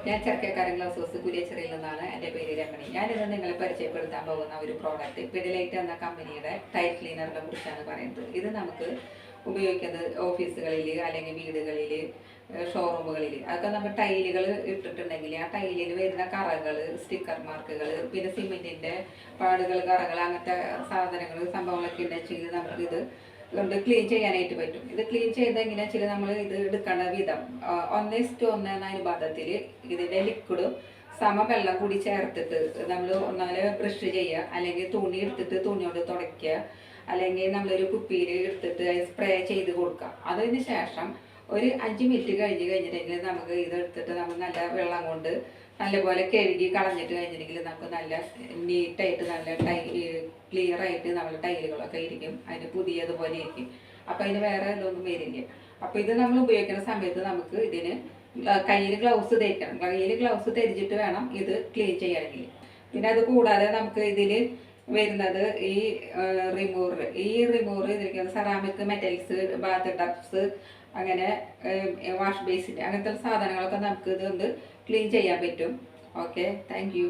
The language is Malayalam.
ഞാൻ ചർക്കക്കാരൻ ഗ്ലൗസ് ഹൗസ് കുരിയച്ചിറയിൽ നിന്നാണ്. എൻ്റെ പേര് രമണി. ഞാനിന്ന് നിങ്ങളെ പരിചയപ്പെടുത്താൻ പോകുന്ന ഒരു പ്രോഡക്റ്റ് പിഡിലൈറ്റ് എന്ന കമ്പനിയുടെ ടൈൽ ക്ലീനറിനെ കുറിച്ചാണ് പറയുന്നത്. ഇത് നമുക്ക് ഉപയോഗിക്കുന്നത് ഓഫീസുകളിൽ അല്ലെങ്കിൽ വീടുകളിൽ, ഷോറൂമുകളിൽ. അതൊക്കെ നമ്മൾ ടൈലുകൾ ഇട്ടിട്ടുണ്ടെങ്കിൽ ആ ടൈലിൽ വരുന്ന കറകൾ, സ്റ്റിക്കർ മാർക്കുകൾ, പിന്നെ സിമെൻറ്റിൻ്റെ പാടുകൾ, കറകൾ, അങ്ങനത്തെ സാധനങ്ങൾ സംഭവങ്ങളൊക്കെ ഉണ്ടെങ്കിൽ നമുക്കിത് കൊണ്ട് ക്ലീൻ ചെയ്യാനായിട്ട് പറ്റും. ഇത് ക്ലീൻ ചെയ്ത് എങ്ങനെയാ വെച്ചാൽ നമ്മൾ ഇത് എടുക്കേണ്ട വിധം 1:1 എന്ന അനുപാതത്തിൽ ഇതിൻ്റെ ലിക്വിഡും വെള്ളം കൂടി ചേർത്തിട്ട് നമ്മൾ ഒന്നാല് ബ്രഷ് ചെയ്യുക, അല്ലെങ്കിൽ തുണി എടുത്തിട്ട് തുണിയോട് തുടയ്ക്കുക, അല്ലെങ്കിൽ നമ്മളൊരു കുപ്പിയിൽ എടുത്തിട്ട് സ്പ്രേ ചെയ്ത് കൊടുക്കുക. അതിന് ശേഷം ഒരു 5 മിനിറ്റ് കഴിഞ്ഞിട്ടുണ്ടെങ്കിൽ നമുക്ക് ഇത് എടുത്തിട്ട് നമ്മൾ നല്ല വെള്ളം കൊണ്ട് നല്ലപോലെ കഴുകി കളഞ്ഞിട്ട് കഴിഞ്ഞിട്ടുണ്ടെങ്കിൽ നമുക്ക് നല്ല നീറ്റായിട്ട് നല്ല ക്ലിയർ ആയിട്ട് നമ്മുടെ ടൈലുകളൊക്കെ ഇരിക്കും. അതിന് പുതിയതുപോലെ ഇരിക്കും. അപ്പം അതിന് വേറെ ഇതൊന്നും വരില്ല. അപ്പോൾ ഇത് നമ്മൾ ഉപയോഗിക്കുന്ന സമയത്ത് നമുക്ക് ഇതിന് കയ്യിൽ ഗ്ലൗസ് ധരിക്കണം. കയ്യിൽ ഗ്ലൗസ് ധരിച്ചിട്ട് വേണം ഇത് ക്ലീൻ ചെയ്യണമെങ്കിൽ. പിന്നെ അത് കൂടാതെ നമുക്ക് ഇതിൽ വരുന്നത് ഈ റിമൂവർ ഇതിരിക്കുന്നത് സെറാമിക് മെറ്റൽസ്, ബാത്ത് ടബ്സ്, അങ്ങനെ വാഷ് ബേസിൻ, അങ്ങനത്തെ സാധനങ്ങളൊക്കെ നമുക്ക് ഇതുകൊണ്ട് ക്ലീൻ ചെയ്യാൻ പറ്റും. Okay, thank you.